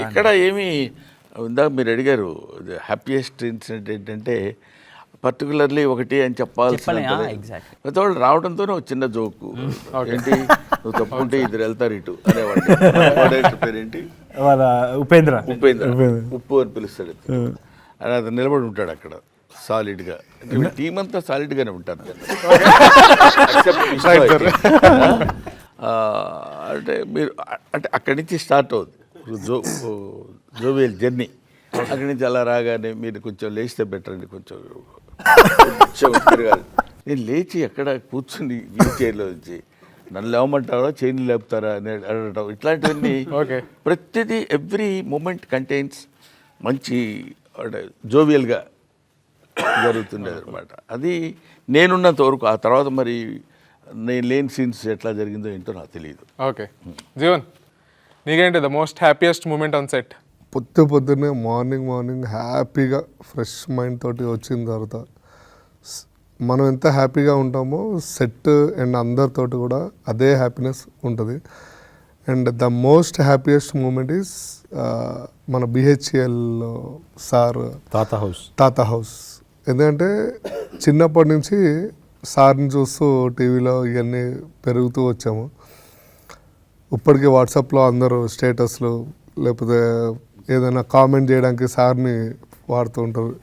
ఇక్కడ ఏమి ఉందా మీరు అడిగారు హ్యాపీయెస్ట్ ఇన్సిడెంట్ ఏంటంటే పర్టికులర్లీ ఒకటి అని చెప్పాల్సి వాళ్ళు రావడంతోనే ఒక చిన్న జోకు ఏంటి నువ్వు తప్పుకుంటే ఇద్దరు వెళ్తారు ఇటు అనేవాడు. పేరేంటి? ఉపేంద్ర. ఉప్పు అని పిలుస్తాడు. అని అతను నిలబడి ఉంటాడు అక్కడ సాలిడ్గా. టీం అంతా సాలిడ్గానే ఉంటారు. అంటే మీరు అంటే అక్కడి నుంచి స్టార్ట్ అవుతుంది జోవియల్ జర్నీ. అక్కడి నుంచి అలా రాగానే మీరు కొంచెం లేచితే బెటర్ అండి, కొంచెం తిరగాలి. నేను లేచి ఎక్కడ కూర్చుని వీల్ చైర్లో వచ్చి నన్ను లేవమంటారా చైన్ లేపుతారా అని అడగటం, ఇట్లాంటివన్నీ ప్రతిదీ ఎవ్రీ మూమెంట్ కంటైన్స్ మంచి జోవియల్గా జరుగుతుండేది అనమాట. అది నేనున్నంత వరకు. ఆ తర్వాత మరి నేను లేని సీన్స్ ఎట్లా జరిగిందో ఏంటో నాకు తెలియదు. ఓకే జీవన్, నీకేంటి the most happiest moment on set? పొద్దున్నే మార్నింగ్ హ్యాపీగా ఫ్రెష్ మైండ్ తోటి వచ్చిన తర్వాత మనం ఎంత హ్యాపీగా ఉంటామో సెట్ అండ్ అందరితోటి కూడా అదే హ్యాపీనెస్ ఉంటుంది. And the most happiest moment is మన బిహెచ్ఎల్ సార్ తాత హౌస్. ఎందుకంటే చిన్నప్పటి నుంచి సార్ని చూస్తూ టీవీలో ఇవన్నీ పెరుగుతూ వచ్చాము. ఇప్పటికీ వాట్సాప్లో అందరూ స్టేటస్లు లేకపోతే ఏదైనా కామెంట్ చేయడానికి సార్ని వాడుతూ ఉంటారు.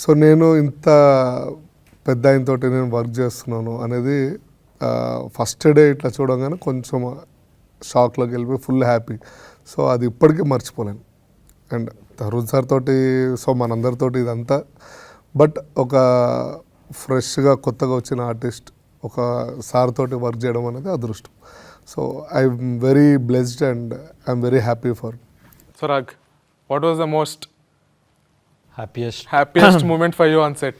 సో నేను ఇంత పెద్ద ఆయనతోటి నేను వర్క్ చేస్తున్నాను అనేది ఫస్ట్ డే ఇట్లా చూడగానే కొంచెం షాక్లోకి వెళ్ళిపోయి ఫుల్ హ్యాపీ. సో అది ఇప్పటికీ మర్చిపోలేను. అండ్ తరుణ్ సార్ తోటి, సో మనందరితోటి ఇదంతా. బట్ ఒక ఫ్రెష్గా కొత్తగా వచ్చిన ఆర్టిస్ట్ ఒక సార్ తోటి వర్క్ చేయడం అనేది అదృష్టం. So I'm very blessed and I'm very happy for. So Raag, what was the most happiest moment for you on set?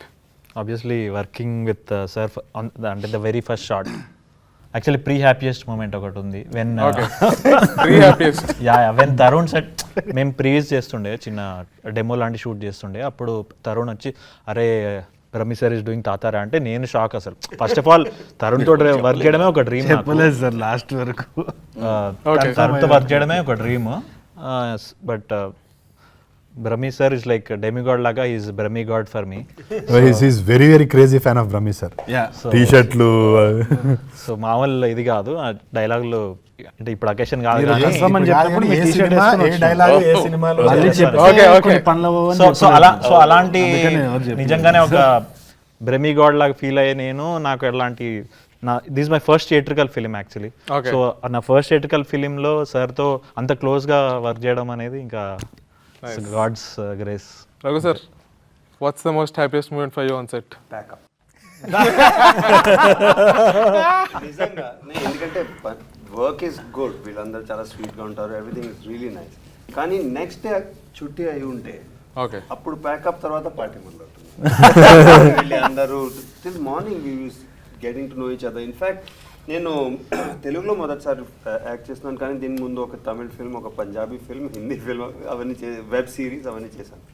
Obviously working with sir on the very first shot. Actually pre-happiest moment ఒకటి ఉంది. When pre-happiest when Tarun set మేము ప్రీవియస్ చేస్తుండే, చిన్న డెమో లాంటి షూట్ చేస్తుండే. అప్పుడు తరుణ్ వచ్చి అరే రమి సార్ ఇస్ డూయింగ్ తాతారా అంటే నేను షాక్ అసలు. ఫస్ట్ ఆఫ్ ఆల్ తరుణ్ తోటి వర్క్ చేయడమే ఒక డ్రీమ్. చెప్పలేదు సార్ లాస్ట్ వరకు. తరుణ్తో వర్క్ చేయడమే ఒక dream. But Brahmi sir is like a demigod laga, he is Brahmi god for me. He's very crazy fan of Brahmi sir. Yeah. T-shirtలు. సో మామూలు ఇది కాదు ఆ డైలాగులు, అంటే ఇప్పుడు అకేషన్ కాదు. సో అలాంటి నిజంగానే ఒక బ్రహ్మీ గాడ్ లాగా ఫీల్ అయ్యే నేను. నాకు ఎలాంటి this my first theatrical film actually. So నా ఫస్ట్ థియేట్రికల్ ఫిలింలో సార్తో అంత క్లోజ్గా వర్క్ చేయడం అనేది ఇంకా God's grace. Raghu sir, what's the most happiest moment for you on set? Backup. నిజంగా ఎందుకంటే వర్క్ ఈస్ గుడ్, వీళ్ళందరూ చాలా స్వీట్గా ఉంటారు, ఎవ్రీథింగ్ ఇస్ రియలీ నైస్. కానీ నెక్స్ట్ డే చుట్టి అయి ఉంటే అప్పుడు ప్యాకప్ తర్వాత పార్టీ మొదలవుతుంది. అందరూ till morning we use getting to know each other. In fact నేను తెలుగులో మొదటిసారి యాక్ట్ చేస్తున్నాను, కానీ దీని ముందు ఒక తమిళ్ ఫిల్మ్, ఒక పంజాబీ ఫిల్మ్, హిందీ ఫిల్మ్, అవన్నీ వెబ్ సిరీస్ అవన్నీ చేశాను.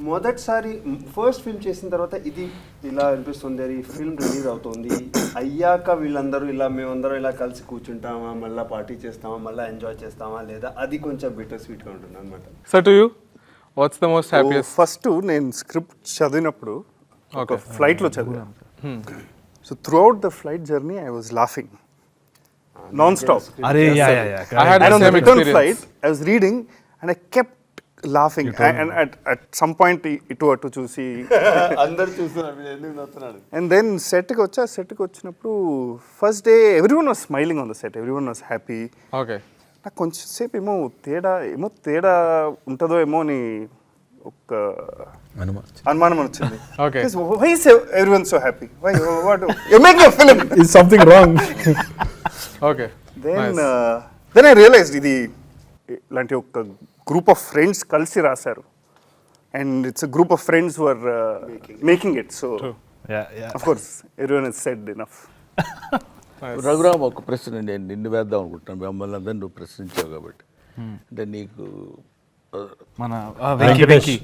మొదటిసారి ఫస్ట్ ఫిల్మ్ చేసిన తర్వాత ఇది ఇలా అనిపిస్తుంది, ఈ ఫిల్మ్ రిలీజ్ అవుతుంది అయ్యాక వీళ్ళందరూ ఇలా మేమందరం ఇలా కలిసి కూర్చుంటామా, మళ్ళీ పార్టీ చేస్తామా, మళ్ళీ ఎంజాయ్ చేస్తామా లేదా, అది కొంచెం బెటర్ స్వీట్గా ఉంటుంది అనమాట. So to you what's the most happiest? First నేను స్క్రిప్ట్ చదివినప్పుడు ఒక ఫ్లైట్లో చదివాను. So throughout the flight journey, I was laughing non-stop. I had the same return experience. flight, I was reading and I kept laughing. And at some point, ఇటు చూసి అందరు చూస్తున్నారు ఎందుకు నవ్వుతున్నాడు. And then set కి వచ్చినప్పుడు first day everyone was smiling on the set, everyone was happy. Okay. నాకు కొంచెం సేపు ఏమో తేడా ఉంటుందో ఏమో అని ఒక అనుమానం వచ్చింది. Okay. Why is everyone so happy? Why? What? You're making a film. Is something wrong? Okay. Then I realized ఇది ఇలాంటి ఒక గ్రూప్ ఆఫ్ ఫ్రెండ్స్ కలిసి రాశారు. And it's a group of friends who are making it. So, of course, everyone has said enough. Raghuram, ఒక ప్రశ్న నేను నిన్ను వేద్దాం అనుకుంటున్నాను, మిమ్మల్ని అందరినీ నువ్వు ప్రశ్నించావు కాబట్టి. అంటే నీకు మన వెంకీ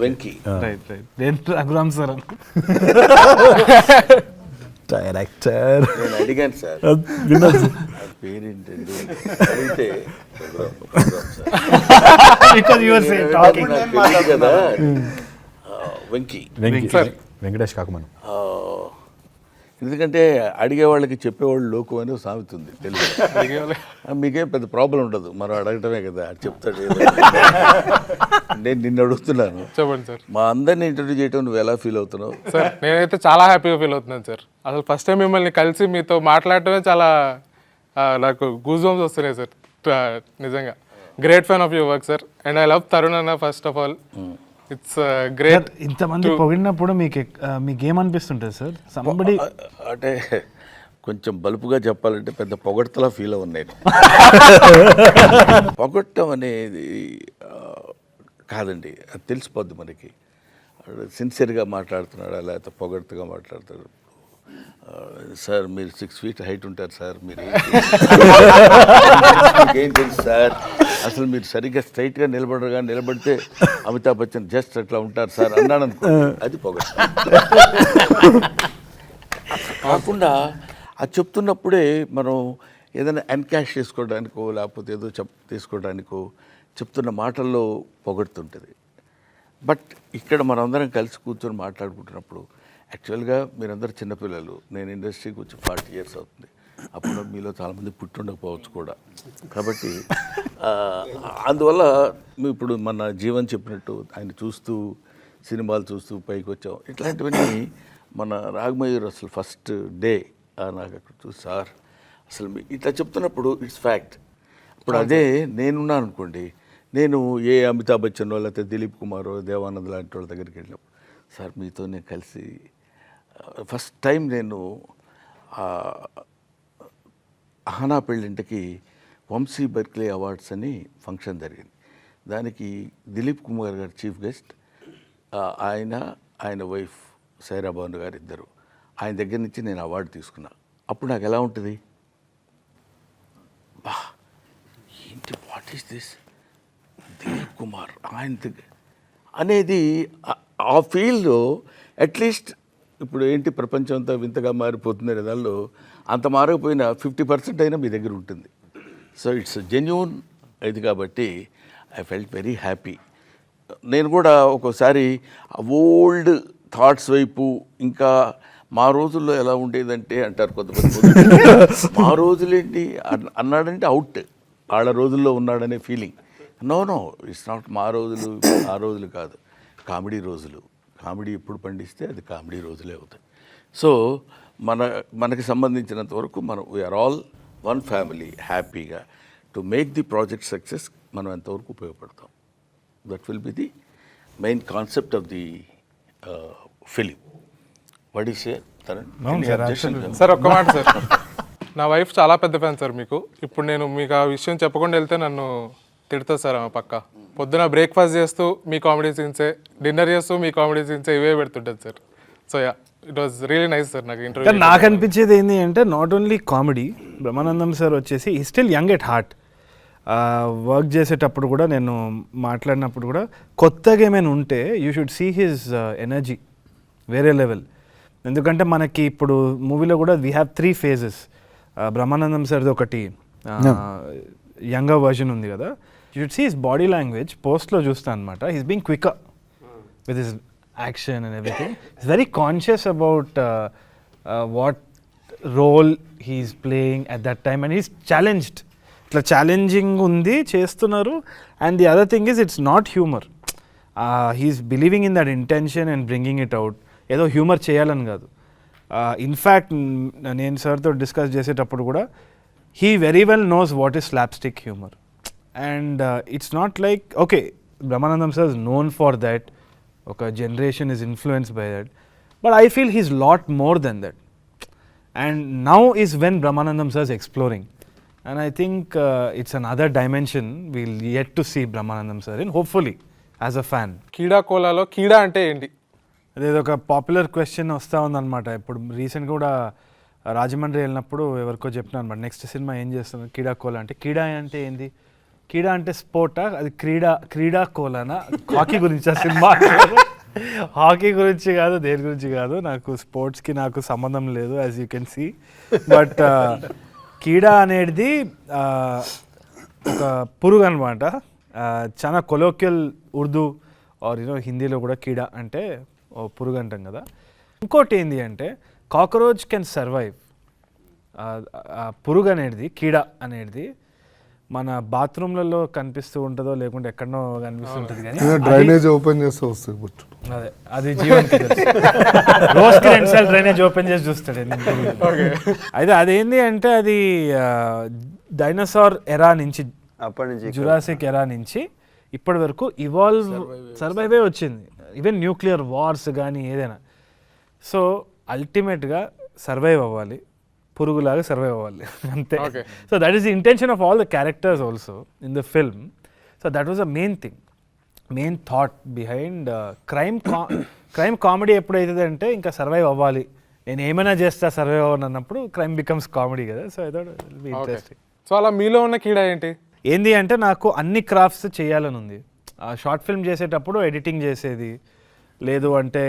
వెంకీ రఘురామ్ సార్ డైరెక్టర్ నేను అడిగాను సార్ పేరేంటండి అడిగితే కదా వెంకీ వెంకటేష్ కాకమను. ఎందుకంటే అడిగేవాళ్ళకి చెప్పేవాళ్ళు లోకు అని సామెత ఉంది తెలుగు. మీకేం పెద్ద ప్రాబ్లం ఉండదు, మనం అడగటమే కదా, చెప్తాడు. నేను నిన్ను అడుగుతున్నాను, చెప్పండి సార్. మా అందరిని ఇంటర్వ్యూ చేయడం నువ్వు ఎలా ఫీల్ అవుతున్నావు? సార్ నేనైతే చాలా హ్యాపీగా ఫీల్ అవుతున్నాను సార్. అసలు ఫస్ట్ టైం మిమ్మల్ని కలిసి మీతో మాట్లాడటమే చాలా నాకు గూజ్ బంప్స్ వస్తున్నాయి సార్. నిజంగా great fan of your work sir. And I love Tarun అన్న first of all. It's great. ఇంతమంది పొగిడినప్పుడు మీకేమనిపిస్తుంటుంది సార్? సంబడి అంటే కొంచెం బలుపుగా చెప్పాలంటే పెద్ద పొగడ్తలా ఫీల్ అవ్వను పొగట్టం అనేది కాదండి, అది తెలిసిపోద్ది మనకి. సిన్సియర్గా మాట్లాడుతున్నాడా లేకపోతే పొగడ్తగా మాట్లాడుతాడు. సార్ మీరు 6 feet హైట్ ఉంటారు సార్, మీరు ఏం తెలుసు సార్, అసలు మీరు సరిగ్గా స్ట్రైట్గా నిలబడరుగా, నిలబడితే అమితాబ్ బచ్చన్ జస్ట్ అట్లా ఉంటారు సార్ అన్నాడు అనుకో, అది పొగడ్త. కాకుండా అది చెప్తున్నప్పుడే మనం ఏదైనా ఎన్కాష్ చేసుకోవడానికో లేకపోతే ఏదో తీసుకోవడానికో చెప్తున్న మాటల్లో పొగడుతుంటుంది. బట్ ఇక్కడ మనందరం కలిసి కూర్చొని మాట్లాడుకుంటున్నప్పుడు యాక్చువల్గా మీరందరూ చిన్నపిల్లలు, నేను ఇండస్ట్రీకి వచ్చి 40 years అవుతుంది, అప్పుడు మీలో చాలామంది పుట్టి ఉండకపోవచ్చు కూడా. కాబట్టి అందువల్ల ఇప్పుడు మన జీవన్ చెప్పినట్టు ఆయన చూస్తూ సినిమాలు చూస్తూ పైకి వచ్చాం. ఇట్లాంటివన్నీ మన రాగమయూర్ అసలు ఫస్ట్ డే నాకు అక్కడ చూసి సార్ అసలు ఇట్లా చెప్తున్నప్పుడు ఇట్స్ ఫ్యాక్ట్. ఇప్పుడు అదే నేనున్నాను అనుకోండి, నేను ఏ అమితాబ్ బచ్చన్ లేకపోతే దిలీప్ కుమార్ దేవానంద్ లాంటి వాళ్ళ దగ్గరికి వెళ్ళినప్పుడు సార్ మీతో నేను కలిసి ఫస్ట్ టైం నేను అహనా పెళ్ళింటికి వంశీ బర్క్లే అవార్డ్స్ అని ఫంక్షన్ జరిగింది. దానికి దిలీప్ కుమార్ గారు చీఫ్ గెస్ట్, ఆయన వైఫ్ సైరా భాను గారు ఇద్దరు. ఆయన దగ్గర నుంచి నేను అవార్డు తీసుకున్నా. అప్పుడు నాకు ఎలా ఉంటుంది, బా ఏంటి what is this Dilip Kumar ఆయన దగ్గర అనేది ఆ ఫీల్డ్లో అట్లీస్ట్ ఇప్పుడు ఏంటి ప్రపంచం అంతా వింతగా మారిపోతుంది దానిలో అంత మారకపోయినా 50% అయినా మీ దగ్గర ఉంటుంది. సో ఇట్స్ జెన్యూన్ ఇది కాబట్టి ఐ ఫెల్ట్ వెరీ హ్యాపీ. నేను కూడా ఒక్కోసారి ఓల్డ్ థాట్స్ వైపు, ఇంకా మా రోజుల్లో ఎలా ఉండేదంటే అంటారు కొంతమంది, మా రోజులేంటి అన్నాడంటే అవుట్, వాళ్ళ రోజుల్లో ఉన్నాడనే ఫీలింగ్. నో ఇట్స్ నాట్ మా రోజులు ఆ రోజులు కాదు, కామెడీ రోజులు. కామెడీ ఎప్పుడు పండిస్తే అది కామెడీ రోజులే అవుతాయి. సో మనకి సంబంధించినంత వరకు మనం వీఆర్ ఆల్ వన్ ఫ్యామిలీ. హ్యాపీగా to make the project success మనం ఎంతవరకు ఉపయోగపడతాం, that will be the main concept of the film. What is sir ఒక్క మాట సార్, నా వైఫ్ చాలా పెద్ద ఫ్యాన్ సార్ మీకు. ఇప్పుడు నేను మీకు ఆ విషయం చెప్పకుండా వెళ్తే నన్ను తిడుతుంది సార్ ఆమె పక్క. పొద్దున బ్రేక్ఫాస్ట్ చేస్తూ మీ కామెడీ సీన్సే, డిన్నర్ చేస్తూ మీ కామెడీ సీన్సే ఇవే పెడుతుంటుంది sir. So yeah it was really nice sir. నాకు ఇంటర్వ్యూ నాకు అనిపించేది ఏంటి అంటే not only comedy, Brahmanandam sir వచ్చేసి ఈ still young at heart. Work చేసేటప్పుడు కూడా నేను మాట్లాడినప్పుడు కూడా కొత్తగా ఏమైనా ఉంటే you should see his energy వేరే లెవెల్. ఎందుకంటే మనకి ఇప్పుడు మూవీలో కూడా వీ హ్యావ్ 3 phases. బ్రహ్మానందం సార్ది ఒకటి యంగర్ వర్జన్ ఉంది కదా, you should see his body language. పోస్ట్లో చూస్తాను అనమాట, he's being quicker with his action and everything. Is very conscious about what role he's playing at that time and he's challenged. ఇట్లా ఛాలెంజింగ్ ఉంది, చేస్తున్నారు. And the other thing is it's not humour, he's believing in that intention and bringing it out. ఏదో హ్యూమర్ చేయాలని కాదు. ఇన్ఫ్యాక్ట్ నేను సార్తో డిస్కస్ చేసేటప్పుడు కూడా he very well knows what is slapstick humour. And it's not like okay Brahmanandam sir is known for that, ఒక generation is influenced by that, but I feel he's lot more than that. And now is when Brahmanandam sir is exploring. And I think it's another dimension we'll yet to see Brahmanandam sir in, hopefully, as a fan. కీడా కోలాలో కీడా అంటే ఏంటి? అదేదో ఒక పాపులర్ క్వశ్చన్ వస్తూ ఉందన్నమాట. ఇప్పుడు రీసెంట్గా కూడా రాజమండ్రి వెళ్ళినప్పుడు ఎవరికో చెప్పినా అనమాట, నెక్స్ట్ సినిమా ఏం చేస్తున్నారు కీడా కోలా అంటే. కీడా అంటే ఏంది? కీడా అంటే స్పోర్టా? అది క్రీడా కోలానా? హాకీ గురించి ఆ సినిమా. హాకీ గురించి కాదు, దేని గురించి కాదు, నాకు స్పోర్ట్స్కి నాకు సంబంధం లేదు, as you can see. But కీడా అనేది ఒక పురుగు అనమాట. చాలా కొలోక్యల్ ఉర్దూ ఆర్ హిందీలో కూడా కీడా అంటే పురుగు అంటాం కదా. ఇంకోటి ఏంటి అంటే కాక్రోచ్ కెన్ సర్వైవ్. పురుగు అనేది, కీడా అనేది మన బాత్రూమ్లలో కనిపిస్తూ ఉంటుందో లేకుంటే ఎక్కడనో కనిపిస్తుంటుంది, కానీ డ్రైనేజ్ ఓపెన్ చేస్తే వస్తుంది. అదే అది జీవన్కి తెలుసు. రోజుకి 2 సార్లు డ్రైనేజ్ ఓపెన్ చేసి చూస్తాడు. అయితే అదేంటి అంటే అది డైనోసార్ ఎరా నుంచి, అప్పటి నుంచి జురాసిక్ ఎరా నుంచి ఇప్పటి వరకు సర్వైవే వచ్చింది. ఈవెన్ న్యూక్లియర్ వార్స్ కానీ ఏదైనా. సో అల్టిమేట్గా సర్వైవ్ అవ్వాలి, పురుగులాగా సర్వైవ్ అవ్వాలి అంతే. So that is the intention of all the characters also in the film. So that was the main thing, main thought behind crime comedy ఎప్పుడైతుంది అంటే ఇంకా సర్వైవ్ అవ్వాలి, నేను ఏమైనా చేస్తా సర్వైవ్ అవ్వను అన్నప్పుడు క్రైమ్ బికమ్స్ కామెడీ కదా. So I thought will be interesting. So అలా మీలో ఉన్న కీడా ఏంటి? ఏంది అంటే నాకు అన్ని క్రాఫ్ట్స్ చేయాలని ఉంది. షార్ట్ ఫిల్మ్ చేసేటప్పుడు ఎడిటింగ్ చేసేది, లేదు అంటే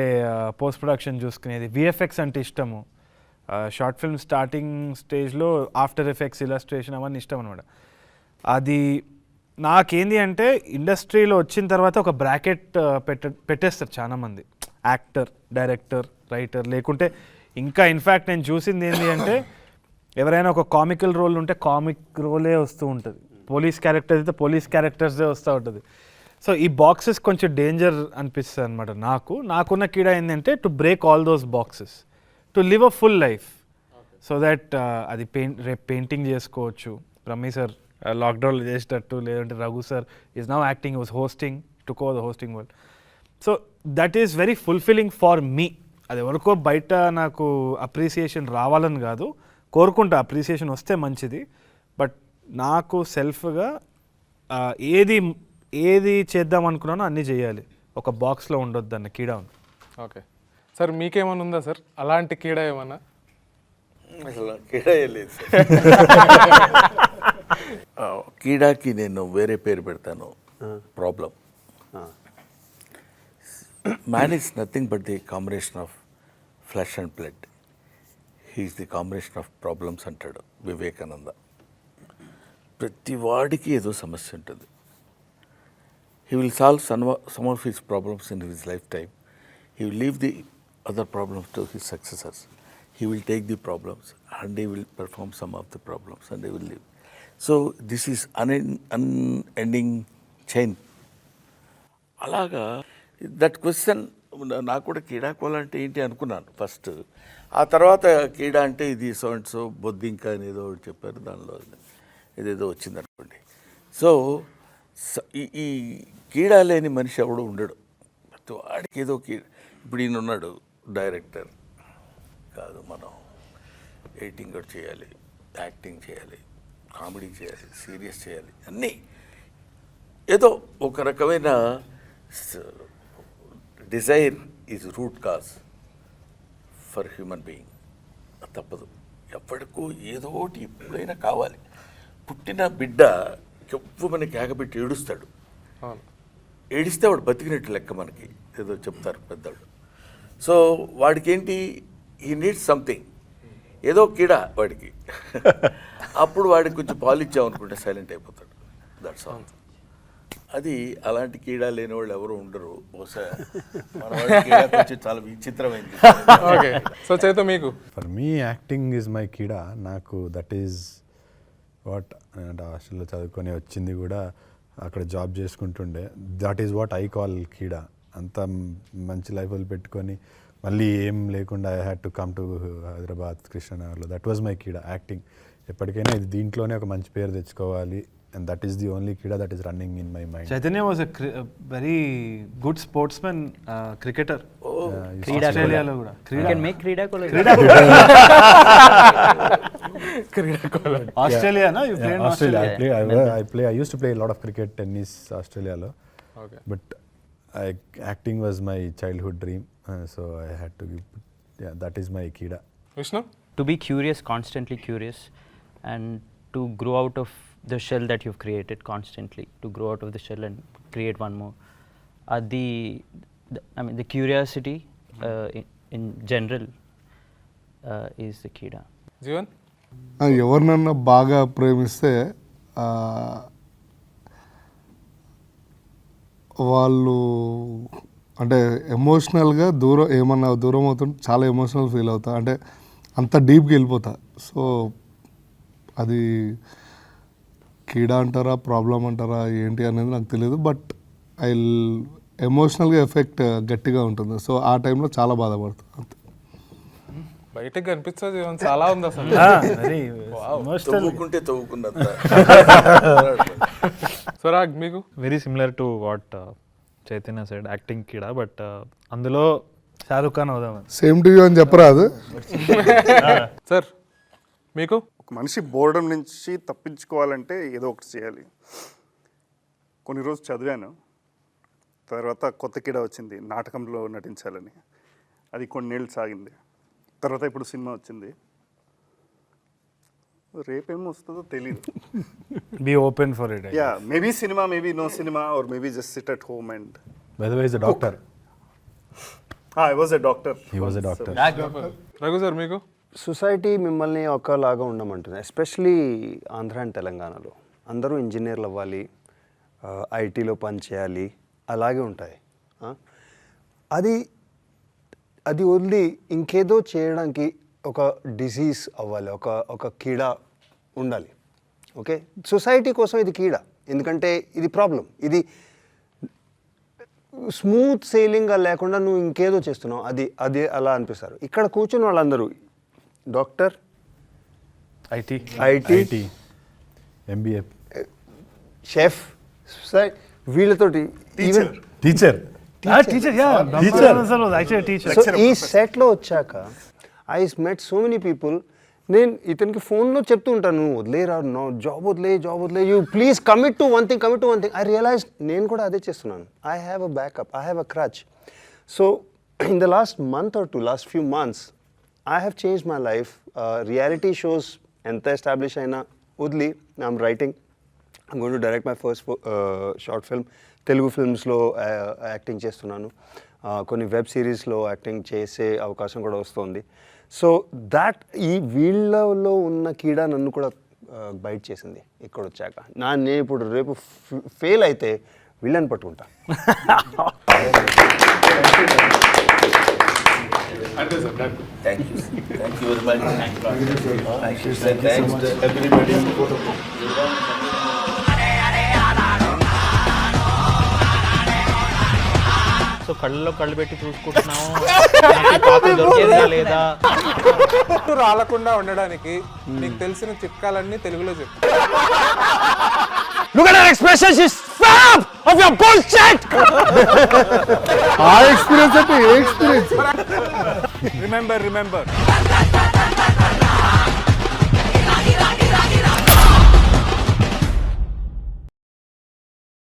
పోస్ట్ ప్రొడక్షన్ చూసుకునేది, విఎఫ్ఎక్స్ అంటే ఇష్టము. షార్ట్ ఫిల్మ్ స్టార్టింగ్ స్టేజ్లో ఆఫ్టర్ ఎఫెక్ట్స్, ఇలస్ట్రేషన్ అవన్నీ ఇష్టం అనమాట. అది నాకేంది అంటే ఇండస్ట్రీలో వచ్చిన తర్వాత ఒక బ్రాకెట్ పెట్టేస్తారు చాలామంది, యాక్టర్, డైరెక్టర్, రైటర్, లేకుంటే ఇంకా ఇన్ఫ్యాక్ట్ నేను చూసింది ఏంటి అంటే ఎవరైనా ఒక కామికల్ రోల్ ఉంటే కామిక్ రోలే వస్తూ ఉంటుంది, పోలీస్ క్యారెక్టర్స్ అయితే పోలీస్ క్యారెక్టర్సే వస్తూ ఉంటుంది. సో ఈ బాక్సెస్ కొంచెం డేంజర్ అనిపిస్తుంది అనమాట. నాకున్న కీడా ఏంటంటే to break all those boxes, to live a full life. So that అది రేపు పెయింటింగ్ చేసుకోవచ్చు, రమ్మీ సార్ లాక్డౌన్లో చేసేటట్టు, లేదంటే Raghu sir is now acting, was hosting, took over the hosting world. So that is very fulfilling for me. అది ఎవరికో బయట నాకు అప్రిసియేషన్ రావాలని కాదు, కోరుకుంటా అప్రిసియేషన్ వస్తే మంచిది. బట్ నాకు సెల్ఫ్గా ఏది చేద్దాం అనుకున్నానో అన్నీ చేయాలి, ఒక బాక్స్లో ఉండొద్దు అన్న కీడా ఉంది. ఓకే సార్, మీకేమైనా ఉందా సార్ అలాంటి కీడా ఏమన్నా? అసలు కీడా లేదు సార్. కీడాకి నేను వేరే పేరు పెడతాను, problem. Man is nothing but the combination of flesh and blood. He is the combination of problems అంటాడు వివేకానంద. ప్రతి వాడికి ఏదో సమస్య ఉంటుంది. He will solve some of his problems in his lifetime. He will leave the other problems to his successors. He will take the problems and he will perform some of the problems and he will leave. So this is unending chain. అలాగా దట్ క్వశ్చన్ నాకు కూడా కీడాకోల అంటే ఏంటి అనుకున్నాను ఫస్ట్. ఆ తర్వాత కీడా అంటే ఇది సో అండ్ సో బొద్దింక అనేది ఏదో చెప్పారు, దానిలో ఏదేదో వచ్చింది అనుకోండి. సో ఈ కీడా లేని మనిషి ఎవడు ఉండడు, వాడికి ఏదో ఇప్పుడు ఈయన ఉన్నాడు డైరెక్టర్ కాదు, మనం ఎడిటింగ్ కూడా చేయాలి, యాక్టింగ్ చేయాలి, కామెడీ చేయాలి, సీరియస్ చేయాలి, అన్నీ ఏదో ఒక రకమైన Dzire is root cause for human being. తప్పదు, ఎప్పటికో ఏదో ఒకటి ఎప్పుడైనా కావాలి. పుట్టిన బిడ్డ ఎవ్వమని కేకబెట్టి ఏడుస్తాడు, ఏడిస్తే వాడు బతికినట్టు లెక్క, మనకి ఏదో చెప్తారు పెద్దవాళ్ళు. సో వాడికి ఏంటి, హీ నీడ్స్ సంథింగ్, ఏదో కీడా వాడికి. అప్పుడు వాడికి కొంచెం పాలు ఇచ్చామనుకుంటే సైలెంట్ అయిపోతాడు. That's all. అది అలాంటి కీడా లేని వాళ్ళు ఎవరు ఉండరు. బహుశా మన వాడి కీడా కొంచెం చాలా విచిత్రమైంది. ఓకే, సో చేత మీకు? For me acting is my కీడా. నాకు దట్ ఈజ్ వాట్, అంటే హాస్టల్లో చదువుకొని వచ్చింది కూడా, అక్కడ జాబ్ చేసుకుంటుండే. That is what I call కీడా. అంత మంచి లైఫ్ పెట్టుకొని మళ్ళీ ఏం లేకుండా I had to come to Hyderabad, కృష్ణనగర్లో. దట్ వాజ్ మై కీడా, యాక్టింగ్. ఎప్పటికైనా ఇది దీంట్లోనే ఒక మంచి పేరు తెచ్చుకోవాలి, and that is the only kida that is running in my mind. Chaitanya was a very good sportsman, cricketer. Keedaa Australia lo kuda. You can make Keedaa kola. Keedaa kola. Australia, no? You played in Australia. I used to play a lot of cricket, tennis, Australia lo. Okay. But acting was my childhood dream, so I had to give. Yeah, that is my kida. Vishnu? To be curious, constantly curious, and to grow out of the shell that you've created constantly, to grow out of the shell and create one more. The curiosity in general is the kida. Jeevan? ఎవరినన్నా బాగా ప్రేమిస్తే వాళ్ళు అంటే ఎమోషనల్గా ఏమన్నా దూరం అవుతుంటే చాలా ఎమోషనల్ ఫీల్ అవుతా, అంటే అంత డీప్గా వెళ్ళిపోతా. సో అది కీడా అంటారా ప్రాబ్లం అంటారా ఏంటి అనేది నాకు తెలియదు. బట్ ఎమోషనల్గా ఎఫెక్ట్ గట్టిగా ఉంటుంది. సో ఆ టైంలో చాలా బాధపడుతుంది అంతే. బయటకు కనిపిస్తుంది చాలా ఉంది అసలు. తవ్వుకుంటే తవ్వుకున్నంత. స్వరాగ్ మీకు? Very similar to what Chaitanya said acting కిడా, బట్ అందులో షారుఖ్ ఖాన్ అవుదాం. సేమ్ టు యూ అని చెప్పరాదు. సార్ మీకు? ఒక మనిషి బోర్డం నుంచి తప్పించుకోవాలంటే ఏదో ఒకటి చేయాలి. కొన్ని రోజులు చదివాను, తర్వాత కొత్త కిడా వచ్చింది, నాటకంలో నటించాలని. అది కొన్నేళ్ళు సాగింది. తర్వాత ఇప్పుడు సినిమా వచ్చింది. రేపేమో వస్తుందో తెలియదు. Be open for it. Yeah, maybe cinema, maybe no cinema, or maybe just sit at home and. By the way is a doctor. I was a doctor. He was a doctor. Raghu sir మీకు? సొసైటీ మిమ్మల్ని ఒకలాగా ఉండమంటుంది, ఎస్పెషలీ ఆంధ్ర అండ్ తెలంగాణలో. అందరూ ఇంజనీర్లు అవ్వాలి, ఐటీలో పని చేయాలి, అలాగే ఉంటాయి. అది అది వదిలి ఇంకేదో చేయడానికి ఒక డిసీజ్ అవ్వాలి, ఒక కీడా ఉండాలి. ఓకే, సొసైటీ కోసం ఇది కీడా, ఎందుకంటే ఇది ప్రాబ్లం. ఇది స్మూత్ సెయిలింగ్గా లేకుండా నువ్వు ఇంకేదో చేస్తున్నావు, అది అలా అనిపిస్తారు. ఇక్కడ కూర్చుని వాళ్ళందరూ డాక్టర్, ఐటీ, ఎంబీఏ, షెఫ్, వీళ్ళతోటి ఈవెన్ టీచర్. సో ఈ సెట్లో వచ్చాక I met so many people. నేను ఇతనికి ఫోన్లో చెప్తూ ఉంటాను, నువ్వు వదిలేరా, నో జాబ్ వదిలే, you please commit to one thing. I realize నేను కూడా అదే చేస్తున్నాను. I have a backup, I have a crutch. So in the last month or two, last few months I have change my life. Reality shows ఎంత ఎస్టాబ్లిష్ అయినా వదిలి I'm writing. I'm going to direct my first short film. Telugu ఫిల్మ్స్లో యాక్టింగ్ చేస్తున్నాను, కొన్ని వెబ్ సిరీస్లో యాక్టింగ్ చేసే అవకాశం కూడా వస్తుంది. సో దాట్ ఈ వీళ్ళలో ఉన్న కీడా నన్ను కూడా బైట్ చేసింది ఇక్కడ వచ్చాక. నేను ఇప్పుడు రేపు ఫెయిల్ అయితే వీళ్ళని పట్టుకుంటా. Thank you very much. Thanks to everybody. So కళ్ళలో కళ్ళు పెట్టి చూసుకుంటున్నాము, కాఫీ దొరికేదా లేదా. రాలకుండా ఉండడానికి మీకు తెలిసిన చిట్కాలన్నీ తెలుగులో చెప్పు. Look at her expression, she's fed up of your bullshit. ఆ ఎక్స్పీరియన్స్ అంటే ఏ ఎక్స్పీరియన్స్? Remember.